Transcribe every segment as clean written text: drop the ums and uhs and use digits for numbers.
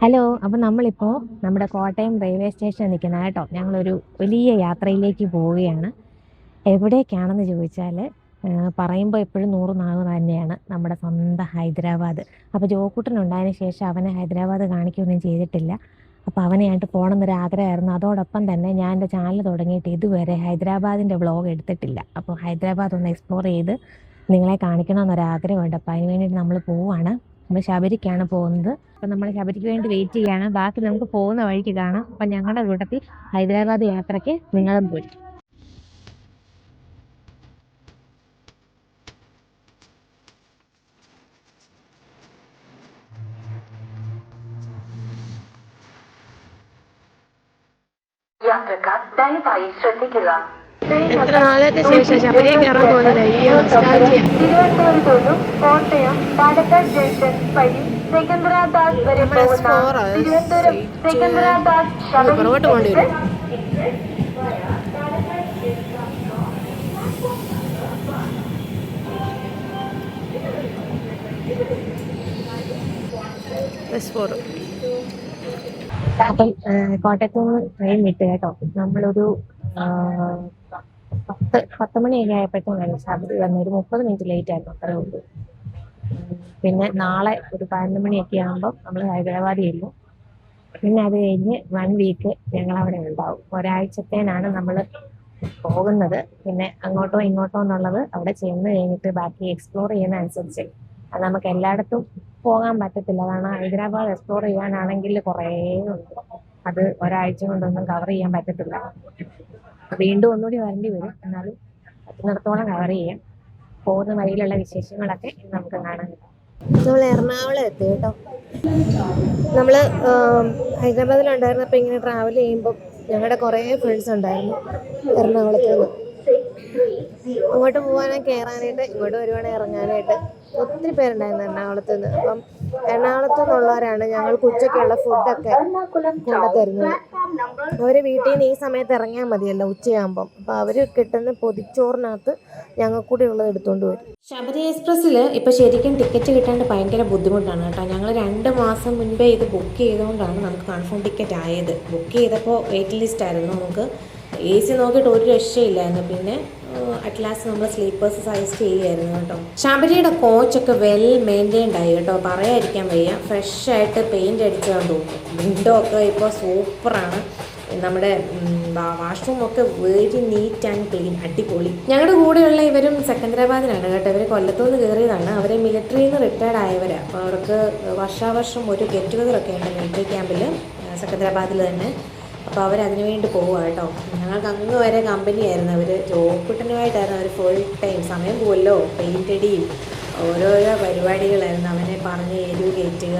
Hello. അപ്പം നമ്മളിപ്പോൾ നമ്മുടെ കോട്ടയം റെയിൽവേ സ്റ്റേഷനിൽ നിൽക്കുന്ന കേട്ടോ. ഞങ്ങളൊരു വലിയ യാത്രയിലേക്ക് പോവുകയാണ്. എവിടേക്കാണെന്ന് ചോദിച്ചാൽ പറയുമ്പോൾ എപ്പോഴും 100 നാവ് തന്നെയാണ് നമ്മുടെ സ്വന്തം ഹൈദരാബാദ്. അപ്പോൾ ജോക്കുട്ടനുണ്ടായതിന് ശേഷം അവനെ ഹൈദരാബാദ് കാണിക്കുകയൊന്നും ചെയ്തിട്ടില്ല. അപ്പോൾ അവനെയായിട്ട് പോകണമെന്നൊരു ആഗ്രഹമായിരുന്നു. അതോടൊപ്പം തന്നെ ഞാൻ എൻ്റെ ചാനൽ തുടങ്ങിയിട്ട് ഇതുവരെ ഹൈദരാബാദിൻ്റെ വ്ളോഗ് എടുത്തിട്ടില്ല. അപ്പോൾ ഹൈദരാബാദ് ഒന്ന് എക്സ്പ്ലോർ ചെയ്ത് നിങ്ങളെ കാണിക്കണമെന്നൊരാഗ്രഹമുണ്ട്. അപ്പോൾ അതിന് വേണ്ടിയിട്ട് നമ്മൾ പോവുകയാണ്. നമ്മൾ ശബരിക്കാണ് പോകുന്നത്. അപ്പം നമ്മൾ ശബരിക്ക് വേണ്ടി വെയിറ്റ് ചെയ്യാണ്. ബാക്കി നമുക്ക് പോകുന്ന വഴിക്ക് കാണാം. അപ്പം ഞങ്ങളുടെ കൂട്ടത്തിൽ ഹൈദരാബാദ് യാത്രയ്ക്ക് നിങ്ങളും പോയി. യാത്രക്കാർ ദയവായി ശ്രദ്ധിക്കുക. എത്ര നാളത്തെ ശേഷം ശബരിയെ കയറാൻ പോകുന്നത്. തിരുവനന്തപുരത്തോടും കോട്ടയം പാലക്കാട് ജംഗ്ഷൻ വഴി സെക്കന്ദരാബാദ് വരെ പോകുന്ന തിരുവനന്തപുരം സെക്കന്ദരാബാദ് പുറകോട്ട് പോകേണ്ടി വരും. അപ്പം കോട്ടയത്ത് നിന്ന് ട്രെയിൻ വിട്ട് കേട്ടോ. നമ്മളൊരു 10 മണിയൊക്കെ ആയപ്പോഴത്തേക്കും ശബരി വന്ന് ഒരു 30 മിനിറ്റ് ലേറ്റ് ആയിരുന്നു. അത്രേ ഉള്ളൂ. പിന്നെ നാളെ ഒരു 11 മണിയൊക്കെ ആകുമ്പോൾ നമ്മൾ ഹൈദരാബാദ് ചെല്ലും. പിന്നെ അത് കഴിഞ്ഞ് 1 വീക്ക് ഞങ്ങളവിടെ ഉണ്ടാവും. ഒരാഴ്ചത്തേനാണ് നമ്മൾ പോകുന്നത്. പിന്നെ അങ്ങോട്ടോ ഇങ്ങോട്ടോ എന്നുള്ളത് അവിടെ ചെന്ന് കഴിഞ്ഞിട്ട് ബാക്കി എക്സ്പ്ലോർ ചെയ്യുന്ന അനുസരിച്ച് അത് നമുക്ക് എല്ലായിടത്തും പോകാൻ പറ്റത്തില്ല. കാരണം ഹൈദരാബാദ് എക്സ്പ്ലോർ ചെയ്യാനാണെങ്കിൽ കുറേ ഉണ്ട്. അത് ഒരാഴ്ച കൊണ്ടൊന്നും കവർ ചെയ്യാൻ പറ്റത്തില്ല. വീണ്ടും ഒന്നുകൂടി വരേണ്ടി വരും. എന്നാലും പറ്റുന്നിടത്തോളം കവർ ചെയ്യാം. പോകുന്ന വഴിയിലുള്ള വിശേഷങ്ങളൊക്കെ നമുക്ക് കാണാൻ പറ്റും. നമ്മൾ എറണാകുളം എത്തി കേട്ടോ. നമ്മൾ ഹൈദരാബാദിലുണ്ടായിരുന്നപ്പോൾ ഇങ്ങനെ ട്രാവൽ ചെയ്യുമ്പോൾ ഞങ്ങളുടെ കുറേ ഫ്രണ്ട്സ് ഉണ്ടായിരുന്നു എറണാകുളത്ത് നിന്ന്. അങ്ങോട്ട് പോകാനായിട്ട് കയറാനായിട്ട്, ഇങ്ങോട്ട് വരുവാണെങ്കിൽ ഇറങ്ങാനായിട്ട് ഒത്തിരി പേരുണ്ടായിരുന്നു എറണാകുളത്ത് നിന്ന്. അപ്പം എറണാകുളത്ത് നിന്നുള്ളവരാണ് ഞങ്ങൾക്ക് ഉച്ചയ്ക്കുള്ള ഫുഡൊക്കെ കൊണ്ടുതരുന്നത്. അവർ വീട്ടിൽ നിന്ന് ഈ സമയത്ത് ഇറങ്ങിയാൽ മതിയല്ലോ ഉച്ചയാകുമ്പം. അപ്പോൾ അവർ കിട്ടുന്ന പൊതിച്ചോറിനകത്ത് ഞങ്ങൾക്ക് കൂടി ഉള്ളത് എടുത്തുകൊണ്ട് വരും. ശബരി എക്സ്പ്രസ്സിൽ ഇപ്പോൾ ശരിക്കും ടിക്കറ്റ് കിട്ടാണ്ട് ഭയങ്കര ബുദ്ധിമുട്ടാണ് കേട്ടോ. ഞങ്ങൾ 2 മാസം മുൻപേ ഇത് ബുക്ക് ചെയ്തുകൊണ്ടാണ് നമുക്ക് കൺഫേം ടിക്കറ്റ് ആയത്. ബുക്ക് ചെയ്തപ്പോൾ വെയിറ്റിംഗ് ലിസ്റ്റ് ആയിരുന്നു. നമുക്ക് AC നോക്കിയിട്ട് ഒരു രക്ഷയില്ലായിരുന്നു. പിന്നെ അറ്റ്ലാസ്റ്റ് നമ്മൾ സ്ലീപ്പേഴ്സ് സജസ്റ്റ് ചെയ്യുമായിരുന്നു കേട്ടോ. ശബരിയുടെ കോച്ചൊക്കെ വെൽ മെയിൻറ്റെയിൻഡ് ആയി കേട്ടോ. പറയാതിരിക്കാൻ വയ്യ. ഫ്രഷായിട്ട് പെയിൻ്റ് അടിച്ചതാന്ന് തോന്നുന്നു. വിൻഡോ ഒക്കെ ഇപ്പോൾ സൂപ്പറാണ്. നമ്മുടെ വാഷ്റൂമൊക്കെ വെരി നീറ്റ് ആൻഡ് ക്ലീൻ, അടിപൊളി. ഞങ്ങളുടെ കൂടെയുള്ള ഇവരും സെക്കന്ദരാബാദിലാണ് കേട്ടോ. ഇവർ കൊല്ലത്തുനിന്ന് കയറിയതാണ്. അവർ മിലിറ്ററിയിൽ നിന്ന് റിട്ടയർഡ് ആയവരാണ്. അപ്പോൾ അവർക്ക് വർഷാവർഷം ഒരു ഗെറ്റ് ടുഗദറൊക്കെ ഉണ്ട് മിലിറ്ററി ക്യാമ്പിൽ സെക്കന്ദരാബാദിൽ തന്നെ. അപ്പോൾ അവരതിനു വേണ്ടി പോവുക കേട്ടോ. ഞങ്ങൾക്ക് അങ്ങ് വരെ കമ്പനിയായിരുന്നു. അവർ ജോക്കുട്ടനുമായിട്ടായിരുന്നു അവർ ഫുൾ ടൈം. സമയം പോവല്ലോ, പെയിൻ്റ് അടിയും ഓരോരോ പരിപാടികളായിരുന്നു. അവനെ പറഞ്ഞ് എരിവ് കയറ്റുക,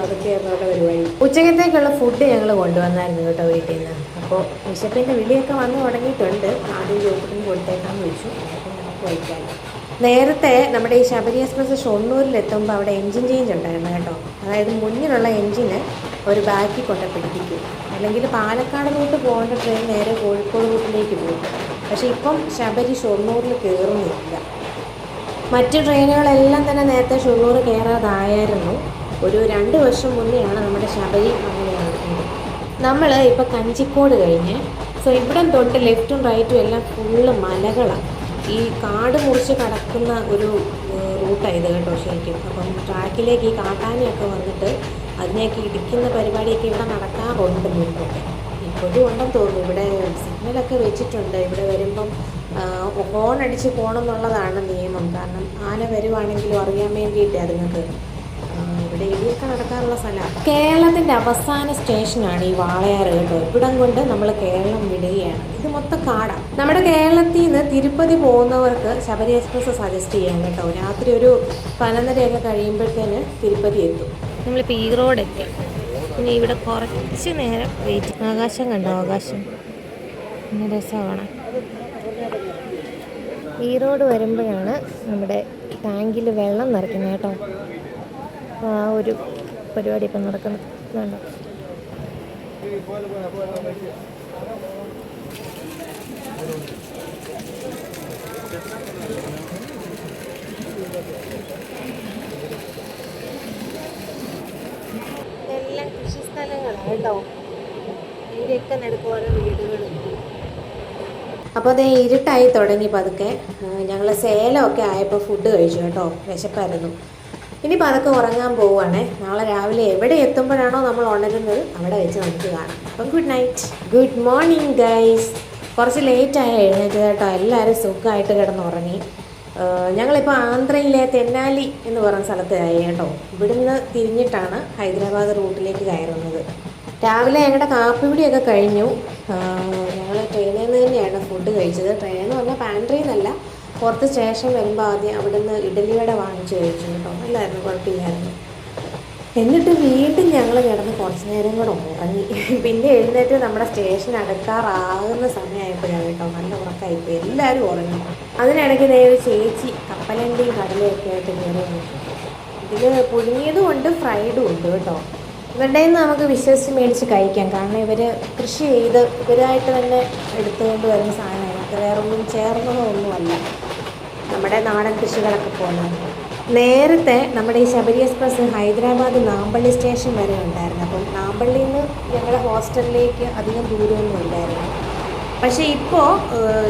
അതൊക്കെയായിരുന്നു അവരുടെ പരിപാടി. ഉച്ചക്കത്തേക്കുള്ള ഫുഡ് ഞങ്ങൾ കൊണ്ടുവന്നായിരുന്നു കേട്ടോ വീട്ടിൽ നിന്ന്. അപ്പോൾ വിശപ്പിൻ്റെ വിളിയൊക്കെ വന്ന് തുടങ്ങിയിട്ടുണ്ട്. ആദ്യം ജോക്കുട്ടന് കൊടുത്തേക്കാന്ന് വെച്ചു. അപ്പോൾ നമുക്ക് വയ്ക്കാമല്ലോ. നേരത്തെ നമ്മുടെ ഈ ശബരി എക്സ്പ്രസ് ഷൊർണൂരിലെത്തുമ്പോൾ അവിടെ എൻജിൻ ചേഞ്ച് ഉണ്ടായിരുന്നു കേട്ടോ. അതായത് മുന്നിലുള്ള എൻജിന് ഒരു ബാക്കിൽ കൊണ്ട് പിടിപ്പിക്കും. അല്ലെങ്കിൽ പാലക്കാട് റൂട്ട് പോകേണ്ട ട്രെയിൻ നേരെ കോഴിക്കോട് റൂട്ടിലേക്ക് പോകും. പക്ഷേ ഇപ്പം ശബരി ഷൊർണൂരിൽ കയറുന്നില്ല. മറ്റ് ട്രെയിനുകളെല്ലാം തന്നെ നേരത്തെ ഷൊർണൂർ കയറാതായിരുന്നു. ഒരു 2 വർഷം മുന്നെയാണ് നമ്മുടെ ശബരി അങ്ങനെയാണ്. നമ്മൾ ഇപ്പോൾ കഞ്ചിക്കോട് കഴിഞ്ഞ് ഇവിടം തൊട്ട് ലെഫ്റ്റും റൈറ്റും എല്ലാം ഫുള്ള് മലകളാണ്. ഈ കാട് മുറിച്ച് കടക്കുന്ന ഒരു റൂട്ടായത് കേട്ടോ ശരിക്കും. അപ്പം ട്രാക്കിലേക്ക് ഈ കാട്ടാനയൊക്കെ വന്നിട്ട് അതിനെയൊക്കെ ഇടിക്കുന്ന പരിപാടിയൊക്കെ ഇവിടെ നടക്കാറുണ്ട് മുൻപൊക്കെ. ഇപ്പോഴും ഉണ്ടെന്ന് തോന്നുന്നു. ഇവിടെ സിഗ്നലൊക്കെ വെച്ചിട്ടുണ്ട്. ഇവിടെ വരുമ്പം ഹോൺ അടിച്ച് പോകണം എന്നുള്ളതാണ് നിയമം. കാരണം ആന വരുവാണെങ്കിലും അറിയാൻ വേണ്ടിയിട്ട് അതുങ്ങൾക്ക് ഇവിടെ ഇടിയൊക്കെ നടക്കാറുള്ള സ്ഥലമാണ്. കേരളത്തിൻ്റെ അവസാന സ്റ്റേഷനാണ് ഈ വാളയാർ കേട്ടോ. ഇവിടം കൊണ്ട് നമ്മൾ കേരളം വിടുകയാണ്. ഇത് മൊത്തം കാടാണ്. നമ്മുടെ കേരളത്തിൽ നിന്ന് തിരുപ്പതി പോകുന്നവർക്ക് ശബരി എക്സ്പ്രസ് സജസ്റ്റ് ചെയ്യാം കേട്ടോ. രാത്രി ഒരു 11:30 കഴിയുമ്പോഴത്തേന് തിരുപ്പതി എത്തും. നമ്മളിപ്പോൾ ഈ റോഡൊക്കെ ഇനി ഇവിടെ കുറച്ച് നേരം വെയിറ്റ്. ആകാശം കണ്ടോ? ആകാശം നല്ല രസമാണ്. ഈ റോഡ് വരുമ്പോഴാണ് നമ്മുടെ ടാങ്കിൽ വെള്ളം നിറയ്ക്കുന്നത് കേട്ടോ. അപ്പോൾ ആ ഒരു പരിപാടി ഇപ്പം നടക്കുന്നത് വേണ്ട. ഇതെല്ലാം വീടുകളാണ് കേട്ടോ. ഇതിൻ്റെയൊക്കെ നടുക്ക് ഓരോ വീടുകൾ. അപ്പോൾ അതേ ഇരുട്ടായി തുടങ്ങി പതുക്കെ. ഞങ്ങൾ സേലമൊക്കെ ആയപ്പോൾ ഫുഡ് കഴിച്ചു കേട്ടോ, വിശപ്പായിരുന്നു. ഇനി പതുക്കെ ഉറങ്ങാൻ പോവുകയാണേ. നാളെ രാവിലെ എവിടെ എത്തുമ്പോഴാണോ നമ്മൾ ഉണരുന്നത് അവിടെ വെച്ച് നമുക്ക് കാണാം. അപ്പം good night. Good morning guys. കുറച്ച് ലേറ്റായി എഴുന്നേറ്റ് കേട്ടോ. എല്ലാവരും സുഖമായിട്ട് കിടന്നുറങ്ങി. ഞങ്ങളിപ്പോൾ ആന്ധ്രയിലെ തെന്നാലി എന്ന് പറയുന്ന സ്ഥലത്തായി കേട്ടോ. ഇവിടുന്ന് തിരിഞ്ഞിട്ടാണ് ഹൈദരാബാദ് റൂട്ടിലേക്ക് കയറുന്നത്. രാവിലെ ഞങ്ങളുടെ കാപ്പിപിടിയൊക്കെ കഴിഞ്ഞു. ഞങ്ങൾ ട്രെയിനിൽ നിന്ന് തന്നെയാണ് ഫുഡ് കഴിച്ചത്. ട്രെയിൻ എന്ന് പറഞ്ഞാൽ പാൻട്രിയിൽ നിന്നല്ല, പുറത്ത് സ്റ്റേഷൻ വരുമ്പോൾ ആദ്യം അവിടെ നിന്ന് ഇഡ്ഡലിവട വാങ്ങിച്ച് കഴിച്ചു കേട്ടോ. നല്ലായിരുന്നു, കുഴപ്പമില്ലായിരുന്നു. എന്നിട്ട് വീണ്ടും ഞങ്ങൾ കിടന്ന് കുറച്ച് നേരം കൂടെ ഉറങ്ങി. പിന്നെ എഴുന്നേറ്റ് നമ്മുടെ സ്റ്റേഷൻ അടുക്കാറാകുന്ന സമയമായപ്പോഴാണ് കേട്ടോ. നല്ല ഉറക്കമായിപ്പോയി, എല്ലാവരും ഉറങ്ങി. അതിനിടയ്ക്ക് ഒരു ചേച്ചി കപ്പലണ്ടിയും കടലയൊക്കെ ആയിട്ട് കയറി വന്നു. ഇതിൽ പുഴുങ്ങിയതും ഉണ്ട് ഫ്രൈഡും ഉണ്ട് കേട്ടോ. ഇവരുടെ നിന്ന് നമുക്ക് വിശ്വസിച്ച് മേടിച്ച് കഴിക്കാം. കാരണം ഇവർ കൃഷി ചെയ്ത് ഇവരായിട്ട് തന്നെ എടുത്തുകൊണ്ട് വരുന്ന സാധനമാണ്. വേറൊന്നും ചേർന്നതോ ഒന്നുമല്ല, നമ്മുടെ നാടൻ കൃഷികളൊക്കെ പോലെ. നേരത്തെ നമ്മുടെ ഈ ശബരി എക്സ്പ്രസ് ഹൈദരാബാദ് നാമ്പള്ളി സ്റ്റേഷൻ വരെ ഉണ്ടായിരുന്നു. അപ്പം നാമ്പള്ളിയിൽ നിന്ന് ഞങ്ങളുടെ ഹോസ്റ്റലിലേക്ക് അധികം ദൂരമൊന്നും ഇല്ലായിരുന്നു. പക്ഷേ ഇപ്പോൾ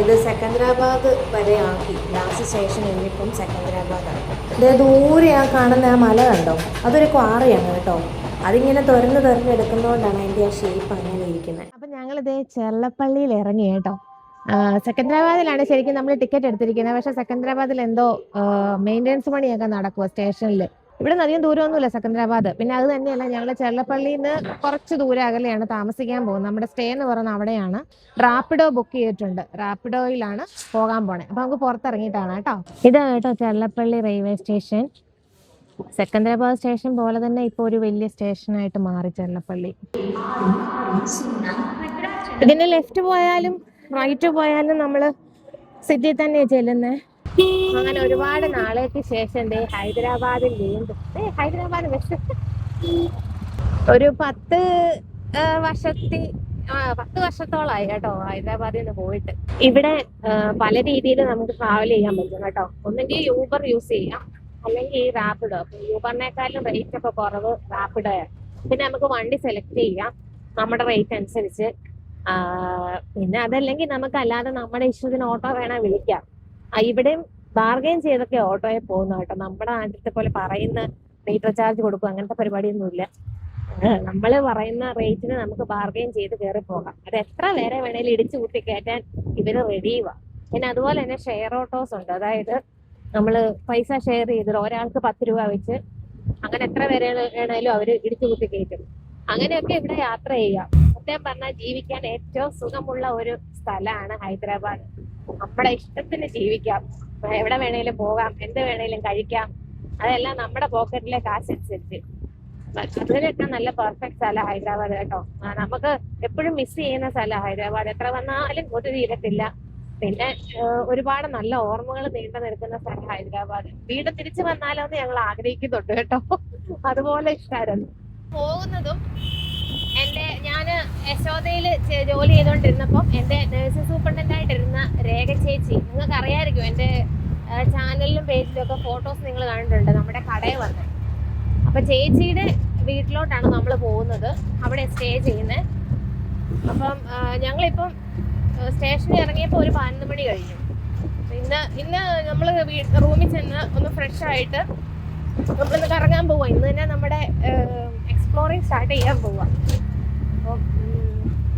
ഇത് സെക്കന്ദരാബാദ് വരെ ആക്കി. ലാസ്റ്റ് സ്റ്റേഷൻ ഇന്നിപ്പം സെക്കന്ദരാബാദാണ്. ഇത് ദൂരെ ആ കാണുന്ന ആ മല കണ്ടോ, അതൊരു ക്വാറിയാണ് കേട്ടോ. അതിങ്ങനെ തുറന്നെടുക്കുന്നതുകൊണ്ടാണ് അതിൻ്റെ ആ ഷേപ്പ് അങ്ങനെ ഇരിക്കുന്നത്. അപ്പം ഞങ്ങളിത് ചെർലപ്പള്ളിയിൽ ഇറങ്ങി കേട്ടോ. സെക്കന്ദരാബാദിലാണ് ശരിക്കും നമ്മൾ ടിക്കറ്റ് എടുത്തിരിക്കുന്നത്. പക്ഷേ സെക്കന്ദരാബാദിൽ എന്തോ മെയിൻ്റെനൻസ് പണിയൊക്കെ നടക്കുമോ സ്റ്റേഷനിൽ. ഇവിടെ നിന്ന് അധികം ദൂരമൊന്നുമില്ല സെക്കന്ദരാബാദ്. പിന്നെ അത് തന്നെയല്ല, ഞങ്ങൾ ചെർലപ്പള്ളിയിൽ നിന്ന് കുറച്ച് ദൂരം അകലെയാണ് താമസിക്കാൻ പോകുന്നത്. നമ്മുടെ സ്റ്റേ എന്ന് പറയുന്നത് അവിടെയാണ്. റാപ്പിഡോ ബുക്ക് ചെയ്തിട്ടുണ്ട്. റാപ്പിഡോയിലാണ് പോകാൻ പോണേ. അപ്പം നമുക്ക് പുറത്തിറങ്ങിയിട്ടാണ് കേട്ടോ. ഇതാണ് കേട്ടോ ചെർലപ്പള്ളി റെയിൽവേ സ്റ്റേഷൻ. സെക്കന്ദരാബാദ് സ്റ്റേഷൻ പോലെ തന്നെ ഇപ്പോൾ ഒരു വലിയ സ്റ്റേഷനായിട്ട് മാറി ചെർലപ്പള്ളി. ഇതിന് ലെഫ്റ്റ് പോയാലും റൈറ്റ് പോയാലും നമ്മൾ സിറ്റി തന്നെയാണ് ചെല്ലുന്നത്. അങ്ങനെ ഒരുപാട് നാളേക്ക് ശേഷം ഹൈദരാബാദിൽ വീണ്ടും ഹൈദരാബാദ് ബസ് ഒരു 10 വർഷത്തോളമായി കേട്ടോ ഹൈദരാബാദിൽ നിന്ന് പോയിട്ട്. ഇവിടെ പല രീതിയിൽ നമുക്ക് ട്രാവൽ ചെയ്യാൻ പറ്റും കേട്ടോ. ഒന്നെങ്കിൽ യൂബർ യൂസ് ചെയ്യാം, അല്ലെങ്കിൽ ഈ റാപ്പിഡോ. യൂബറിനേക്കാളും റേറ്റ് ഒക്കെ കുറവ് റാപ്പിഡോയാണ്. പിന്നെ നമുക്ക് വണ്ടി സെലക്ട് ചെയ്യാം നമ്മുടെ റേറ്റ് അനുസരിച്ച്. പിന്നെ അതല്ലെങ്കിൽ നമുക്ക് അല്ലാതെ നമ്മുടെ ഇഷ്ടത്തിന് ഓട്ടോ വേണം വിളിക്കാം. ഇവിടെയും ബാർഗെയിൻ ചെയ്തൊക്കെ ഓട്ടോയെ പോകുന്നു കേട്ടോ. നമ്മുടെ നാട്ടിലത്തെ പോലെ പറയുന്ന മീറ്റർ ചാർജ് കൊടുക്കും അങ്ങനത്തെ പരിപാടിയൊന്നുമില്ല. നമ്മൾ പറയുന്ന റേറ്റിന് നമുക്ക് ബാർഗെയിൻ ചെയ്ത് കയറി പോകാം. അത് എത്ര പേരെ വേണേലും ഇടിച്ചു കൂട്ടി കയറ്റാൻ ഇവര് റെഡിയുവാ. പിന്നെ അതുപോലെ തന്നെ ഷെയർ ഓട്ടോസ് ഉണ്ട്. അതായത് നമ്മൾ പൈസ ഷെയർ ചെയ്തിട്ട് ഒരാൾക്ക് 10 രൂപ വെച്ച് അങ്ങനെ എത്ര പേരെ വേണേലും അവര് ഇടിച്ചു കൂട്ടി കയറ്റും. അങ്ങനെയൊക്കെ ഇവിടെ യാത്ര ചെയ്യാം. സത്യം പറഞ്ഞാൽ ജീവിക്കാൻ ഏറ്റവും സുഖമുള്ള ഒരു സ്ഥലമാണ് ഹൈദരാബാദ്. നമ്മുടെ ഇഷ്ടത്തിന് ജീവിക്കാം, എവിടെ വേണേലും പോകാം, എന്ത് വേണേലും കഴിക്കാം. അതെല്ലാം നമ്മുടെ പോക്കറ്റിലെ കാശനുസരിച്ച്. അതിനൊക്കെ നല്ല പെർഫെക്റ്റ് സ്ഥലം ഹൈദരാബാദ് കേട്ടോ. നമുക്ക് എപ്പോഴും മിസ് ചെയ്യുന്ന സ്ഥലം ഹൈദരാബാദ്. എത്ര വന്നാലും ഒരു തീരത്തില്ല. പിന്നെ ഒരുപാട് നല്ല ഓർമ്മകൾ നീണ്ടു നിൽക്കുന്ന സ്ഥലം ഹൈദരാബാദ്. വീട് തിരിച്ചു വന്നാലോന്ന് ഞങ്ങൾ ആഗ്രഹിക്കുന്നുണ്ട് കേട്ടോ. അതുപോലെ ഇഷ്ടമായിരുന്നു. പോകുന്നതും ഞാൻ യശോദയിൽ ജോലി ചെയ്തുകൊണ്ടിരുന്നപ്പം എൻ്റെ നഴ്സിംഗ് സൂപ്രണ്ടന്റ് ആയിട്ടിരുന്ന രേഖ ചേച്ചി, നിങ്ങൾക്ക് അറിയാമായിരിക്കും, എൻ്റെ ചാനലിലും പേജിലും ഒക്കെ ഫോട്ടോസ് നിങ്ങൾ കണ്ടിട്ടുണ്ട്, നമ്മുടെ കടയിൽ വന്നത്. അപ്പൊ ചേച്ചിയുടെ വീട്ടിലോട്ടാണ് നമ്മൾ പോകുന്നത്, അവിടെ സ്റ്റേ ചെയ്യുന്നത്. അപ്പം ഞങ്ങളിപ്പം സ്റ്റേഷനിൽ ഇറങ്ങിയപ്പോൾ ഒരു 11 മണി കഴിഞ്ഞു. ഇന്ന് നമ്മൾ റൂമിൽ ചെന്ന് ഒന്ന് ഫ്രഷ് ആയിട്ട് നമ്മളിന്ന് കറങ്ങാൻ പോവാം. ഇന്ന് തന്നെ നമ്മുടെ എക്സ്പ്ലോറിങ് സ്റ്റാർട്ട് ചെയ്യാൻ പോവാം. അപ്പം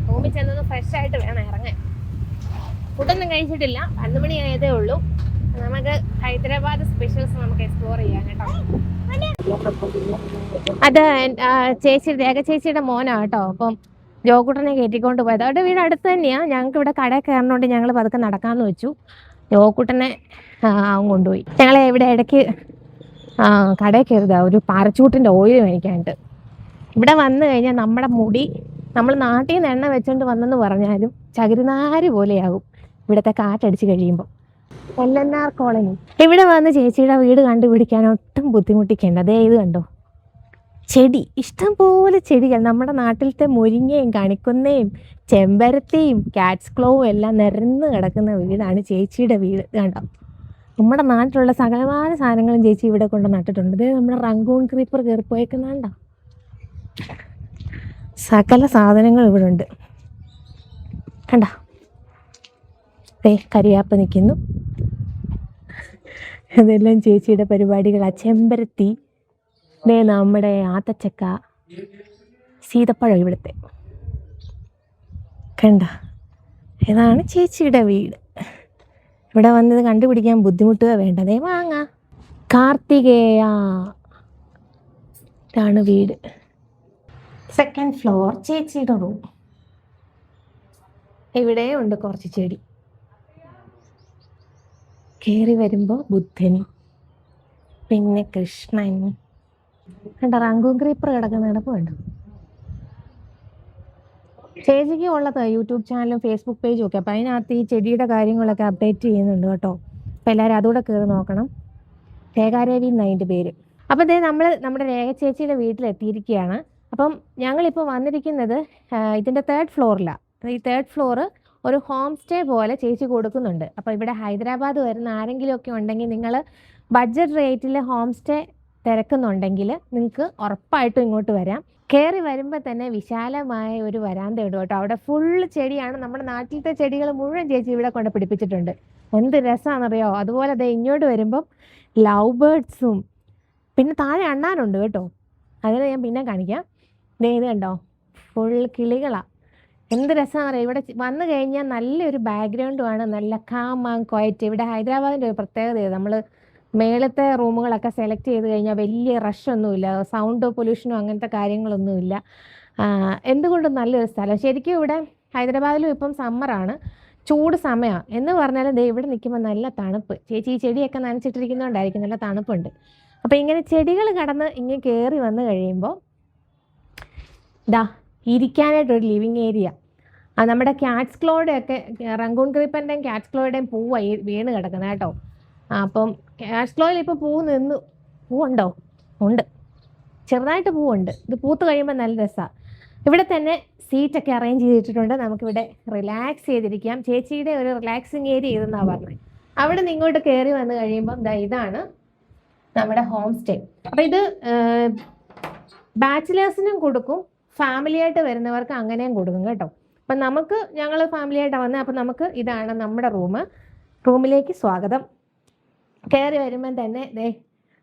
റൂമിൽ ചെന്നൊന്ന് ഫ്രഷ് ആയിട്ട് വേണം ഇറങ്ങാൻ. ഫുഡൊന്നും കഴിച്ചിട്ടില്ല, 11 മണി ആയതേ ഉള്ളൂ. നമുക്ക് ഹൈദരാബാദ് സ്പെഷ്യൽസ് നമുക്ക് എക്സ്പ്ലോർ ചെയ്യാൻ കേട്ടോ. അത് രേഖ ചേച്ചിയുടെ മോനാണ് കേട്ടോ. അപ്പം ജോക്കുട്ടനെ കയറ്റിക്കൊണ്ട് പോയത്. അവരുടെ വീട് അടുത്ത് തന്നെയാണ്. ഞങ്ങൾക്ക് ഇവിടെ കടയിൽ കയറുന്നതുകൊണ്ട് ഞങ്ങൾ പതുക്കെ നടക്കാമെന്ന് വെച്ചു. ജോക്കുട്ടനെ കൊണ്ടുപോയി. ഞങ്ങളെ ഇവിടെ ഇടയ്ക്ക് കടയിൽ കയറുക ഒരു പാരച്ചൂട്ടിൻ്റെ ഓയിൽ മേടിക്കാനായിട്ട്. ഇവിടെ വന്നു കഴിഞ്ഞാൽ നമ്മുടെ മുടി നമ്മൾ നാട്ടിൽ നിന്ന് എണ്ണ വെച്ചുകൊണ്ട് വന്നെന്ന് പറഞ്ഞാലും ചകിരിനാര് പോലെയാകും ഇവിടുത്തെ കാറ്റടിച്ച് കഴിയുമ്പോൾ. LNR colony. ഇവിടെ വന്ന് ചേച്ചിയുടെ വീട് കണ്ടുപിടിക്കാൻ ഒട്ടും ബുദ്ധിമുട്ടിക്കേണ്ട. അതേ ഇത് കണ്ടോ, ചെടി ഇഷ്ടം പോലെ ചെടികൾ. നമ്മുടെ നാട്ടിലത്തെ മുരിങ്ങയും കണിക്കുന്നയും ചെമ്പരത്തിയും കാറ്റ്സ് ക്ലോവും എല്ലാം നിരന്ന് കിടക്കുന്ന വീടാണ് ചേച്ചിയുടെ വീട്. കണ്ടോ, നമ്മുടെ നാട്ടിലുള്ള സകലമായ സാധനങ്ങളും ചേച്ചി ഇവിടെ കൊണ്ട് നട്ടിട്ടുണ്ട്. ഇത് നമ്മുടെ റംഗൂൺ ക്രീപ്പർ കയറിപ്പോയേക്കുന്നുണ്ടോ. സകല സാധനങ്ങളും ഇവിടെ ഉണ്ട്. കണ്ട കരിയാപ്പ് നിൽക്കുന്നു. ഇതെല്ലാം ചേച്ചിയുടെ പരിപാടികളാണ്. ചെമ്പരത്തി, നമ്മുടെ ആത്തച്ചക്ക, സീതപ്പഴം ഇവിടുത്തെ. കണ്ട, ഇതാണ് ചേച്ചിയുടെ വീട്. ഇവിടെ വന്നത് കണ്ടുപിടിക്കാൻ ബുദ്ധിമുട്ടുക വേണ്ടതേ വാങ്ങ. കാർത്തികേയ ഇതാണ് വീട്. 2nd ഫ്ലോർ ചേച്ചിയുടെ റൂം. ഇവിടെ ഉണ്ട് കുറച്ച് ചെടി. കയറി വരുമ്പോൾ ബുദ്ധൻ, പിന്നെ കൃഷ്ണൻ. കണ്ട റംഗൂൺ ക്രീപ്പർ കിടക്കുന്ന കിടപ്പുണ്ട്. ചേച്ചിക്ക് ഉള്ളത് യൂട്യൂബ് ചാനലും ഫേസ്ബുക്ക് പേജും ഒക്കെ. അപ്പം അതിനകത്ത് ഈ ചെടിയുടെ കാര്യങ്ങളൊക്കെ അപ്ഡേറ്റ് ചെയ്യുന്നുണ്ട് കേട്ടോ. അപ്പം എല്ലാവരും അതുകൂടെ കയറി നോക്കണം. രേഖാരവി എന്നതിൻ്റെ പേര്. അപ്പം ഇതേ നമ്മൾ നമ്മുടെ രേഖ ചേച്ചിയുടെ വീട്ടിലെത്തിയിരിക്കുകയാണ്. അപ്പം ഞങ്ങളിപ്പോൾ വന്നിരിക്കുന്നത് ഇതിൻ്റെ 3rd ഫ്ലോറിലാണ്. ഈ 3rd ഫ്ലോർ ഒരു ഹോം സ്റ്റേ പോലെ ചേച്ചി കൊടുക്കുന്നുണ്ട്. അപ്പോൾ ഇവിടെ ഹൈദരാബാദ് വരുന്ന ആരെങ്കിലുമൊക്കെ ഉണ്ടെങ്കിൽ, നിങ്ങൾ ബഡ്ജറ്റ് റേറ്റിൽ ഹോം സ്റ്റേ തിരക്കുന്നുണ്ടെങ്കിൽ നിങ്ങൾക്ക് ഉറപ്പായിട്ടും ഇങ്ങോട്ട് വരാം. കയറി വരുമ്പോൾ തന്നെ വിശാലമായ ഒരു വരാന്ത ഉണ്ട് കേട്ടോ. അവിടെ ഫുള്ള് ചെടിയാണ്. നമ്മുടെ നാട്ടിലത്തെ ചെടികൾ മുഴുവൻ ചേച്ചി ഇവിടെ കൊണ്ട് പിടിപ്പിച്ചിട്ടുണ്ട്. എന്ത് രസമാണെന്നറിയോ. അതുപോലെ ദേ ഇങ്ങോട്ട് വരുമ്പം ലവ് ബേർഡ്സും, പിന്നെ താഴെ അണ്ണാനുണ്ട് കേട്ടോ. അതിന് ഞാൻ പിന്നെ കാണിക്കാം. ഇത് കണ്ടോ, ഫുൾ കിളികളാണ്. എന്ത് രസമാണെന്നറിയാം. ഇവിടെ വന്നു കഴിഞ്ഞാൽ നല്ലൊരു ബാക്ക്ഗ്രൗണ്ടുമാണ്, നല്ല കാം ആൻഡ് ക്വയറ്റ്. ഇവിടെ ഹൈദരാബാദിൻ്റെ ഒരു പ്രത്യേകത, നമ്മൾ മേളത്തെ റൂമുകളൊക്കെ സെലക്ട് ചെയ്ത് കഴിഞ്ഞാൽ വലിയ റഷൊന്നുമില്ല, സൗണ്ടോ പൊല്യൂഷനോ അങ്ങനത്തെ കാര്യങ്ങളൊന്നുമില്ല. എന്തുകൊണ്ടും നല്ലൊരു സ്ഥലം. ശരിക്കും ഇവിടെ ഹൈദരാബാദിലും ഇപ്പം സമ്മറാണ്, ചൂട് സമയമാണ് എന്ന് പറഞ്ഞാലും ദേ ഇവിടെ നിൽക്കുമ്പോൾ നല്ല തണുപ്പ്. ചേച്ചി ഈ ചെടിയൊക്കെ നനച്ചിട്ടിരിക്കുന്നതുകൊണ്ടായിരിക്കും നല്ല തണുപ്പുണ്ട്. അപ്പോൾ ഇങ്ങനെ ചെടികൾ കടന്ന് ഇങ്ങനെ കയറി വന്ന് കഴിയുമ്പോൾ ദാ ഇരിക്കാനായിട്ടൊരു ലിവിങ് ഏരിയ. നമ്മുടെ ക്യാറ്റ്സ് ക്ലോയുടെയൊക്കെ, റംഗൂൺ ക്രീപ്പറിൻ്റെയും ക്യാറ്റ്സ് ക്ലോയുടെയും പൂവായി വീണ് കിടക്കുന്നത് കേട്ടോ. അപ്പം ക്യാറ്റ്സ് ക്ലോയിൽ ഇപ്പോൾ പൂവുണ്ടോ? ഉണ്ട്, ചെറുതായിട്ട് പൂവുണ്ട്. ഇത് പൂത്ത് കഴിയുമ്പോൾ നല്ല രസമാണ്. ഇവിടെ തന്നെ സീറ്റൊക്കെ അറേഞ്ച് ചെയ്തിട്ടുണ്ട്. നമുക്കിവിടെ റിലാക്സ് ചെയ്തിരിക്കാം. ചേച്ചിയുടെ ഒരു റിലാക്സിങ് ഏരിയ ഇതെന്നാണ് പറഞ്ഞത്. അവിടെ നിന്ന് ഇങ്ങോട്ട് കയറി വന്ന് കഴിയുമ്പം ഇതാണ് നമ്മുടെ ഹോം സ്റ്റേ. അപ്പം ഇത് ബാച്ചിലേഴ്സിനും കൊടുക്കും, ഫാമിലി ആയിട്ട് വരുന്നവർക്ക് അങ്ങനെയും കൊടുക്കും കേട്ടോ. അപ്പം ഞങ്ങൾ ഫാമിലി ആയിട്ടാണ് വന്നത്. അപ്പം നമുക്ക് ഇതാണ് നമ്മുടെ റൂമിലേക്ക് സ്വാഗതം. കയറി വരുമ്പം തന്നെ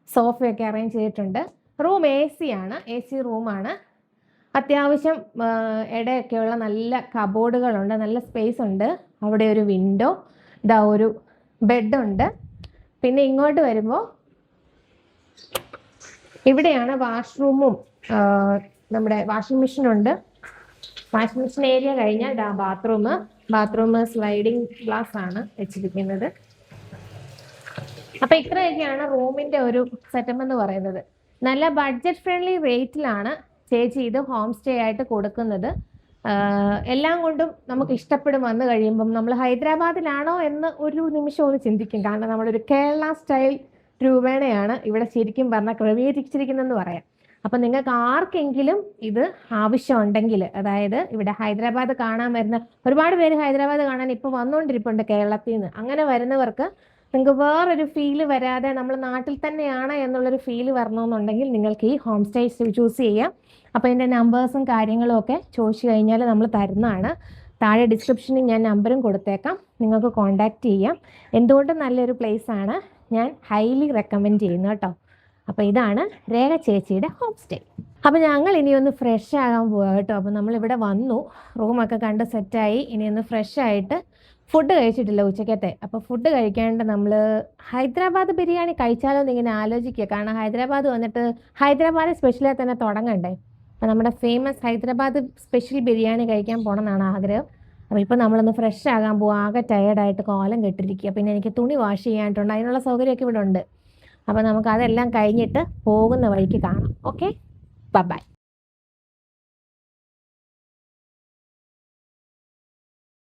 സോഫയൊക്കെ അറേഞ്ച് ചെയ്തിട്ടുണ്ട്. റൂം AC ആണ്, AC റൂമാണ്. അത്യാവശ്യം ഇടയൊക്കെയുള്ള നല്ല കബോർഡുകളുണ്ട്, നല്ല സ്പേസ് ഉണ്ട്. അവിടെ ഒരു വിൻഡോ, ഒരു ബെഡുണ്ട്. പിന്നെ ഇങ്ങോട്ട് വരുമ്പോൾ ഇവിടെയാണ് വാഷ്റൂമും, നമ്മുടെ വാഷിംഗ് മെഷീനുണ്ട്. വാഷിംഗ് മെഷീൻ ഏരിയ കഴിഞ്ഞാൽ ബാത്റൂം സ്ലൈഡിങ് ഗ്ലാസ് ആണ് വെച്ചിരിക്കുന്നത്. അപ്പം ഇത്രയൊക്കെയാണ് റൂമിൻ്റെ ഒരു സെറ്റപ്പ് എന്ന് പറയുന്നത്. നല്ല ബഡ്ജറ്റ് ഫ്രണ്ട്ലി റേറ്റിലാണ് ചേച്ചി ഇത് ഹോം സ്റ്റേ ആയിട്ട് കൊടുക്കുന്നത്. എല്ലാം കൊണ്ടും നമുക്ക് ഇഷ്ടപ്പെടും. വന്നു കഴിയുമ്പം നമ്മൾ ഹൈദരാബാദിലാണോ എന്ന് ഒരു നിമിഷം ഒന്ന് ചിന്തിക്കും. കാരണം നമ്മളൊരു കേരള സ്റ്റൈൽ രൂപേണയാണ് ഇവിടെ ശരിക്കും പറഞ്ഞാൽ ക്രമീകരിച്ചിരിക്കുന്നതെന്ന് പറയാം. അപ്പം നിങ്ങൾക്ക് ആർക്കെങ്കിലും ഇത് ആവശ്യമുണ്ടെങ്കിൽ, അതായത് ഇവിടെ ഹൈദരാബാദ് കാണാൻ വരുന്ന ഒരുപാട് പേര് ഹൈദരാബാദ് കാണാൻ ഇപ്പോൾ വന്നുകൊണ്ടിരിപ്പുണ്ട് കേരളത്തിൽ നിന്ന്. അങ്ങനെ വരുന്നവർക്ക് നിങ്ങൾക്ക് വേറൊരു ഫീല് വരാതെ നമ്മൾ നാട്ടിൽ തന്നെയാണ് എന്നുള്ളൊരു ഫീല് വരണമെന്നുണ്ടെങ്കിൽ നിങ്ങൾക്ക് ഈ ഹോം സ്റ്റേ ചൂസ് ചെയ്യാം. അപ്പോൾ ഇതിൻ്റെ നമ്പേഴ്സും കാര്യങ്ങളും ഒക്കെ ചോദിച്ചു കഴിഞ്ഞാൽ നമ്മൾ തരുന്നതാണ്. താഴെ ഡിസ്ക്രിപ്ഷനിൽ ഞാൻ നമ്പറും കൊടുത്തേക്കാം, നിങ്ങൾക്ക് കോൺടാക്റ്റ് ചെയ്യാം. എന്തുകൊണ്ടും നല്ലൊരു പ്ലേസാണ്, ഞാൻ ഹൈലി റെക്കമെൻഡ് ചെയ്യുന്നു കേട്ടോ. അപ്പോൾ ഇതാണ് രേഖ ചേച്ചിയുടെ ഹോം സ്റ്റേ. അപ്പോൾ ഞങ്ങൾ ഇനി ഒന്ന് ഫ്രഷ് ആകാൻ പോവാം കേട്ടോ. അപ്പോൾ നമ്മളിവിടെ വന്നു, റൂമൊക്കെ കണ്ട് സെറ്റായി. ഇനി ഒന്ന് ഫ്രഷ് ആയിട്ട്, ഫുഡ് കഴിച്ചിട്ടില്ല ഉച്ചക്കത്തെ. അപ്പോൾ ഫുഡ് കഴിക്കാണ്ട് നമ്മൾ ഹൈദരാബാദ് ബിരിയാണി കഴിച്ചാലോ എന്നിങ്ങനെ ആലോചിക്കുക. കാരണം ഹൈദരാബാദ് വന്നിട്ട് ഹൈദരാബാദ് സ്പെഷ്യലായി തന്നെ തുടങ്ങണ്ടേ. അപ്പോൾ നമ്മുടെ ഫേമസ് ഹൈദരാബാദ് സ്പെഷ്യൽ ബിരിയാണി കഴിക്കാൻ പോകണമെന്നാണ് ആഗ്രഹം. അപ്പോൾ ഇപ്പോൾ നമ്മളൊന്ന് ഫ്രഷ് ആകാൻ പോവുക. ആകെ ടയേർഡായിട്ട് കോലം കെട്ടിരിക്കുക. പിന്നെ എനിക്ക് തുണി വാഷ് ചെയ്യാനായിട്ടുണ്ട്, അതിനുള്ള സൗകര്യമൊക്കെ ഇവിടെ ഉണ്ട്. അപ്പോൾ നമുക്ക് അതെല്ലാം കഴിഞ്ഞിട്ട് പോകുന്ന വഴിക്ക് കാണാം. Okay, by.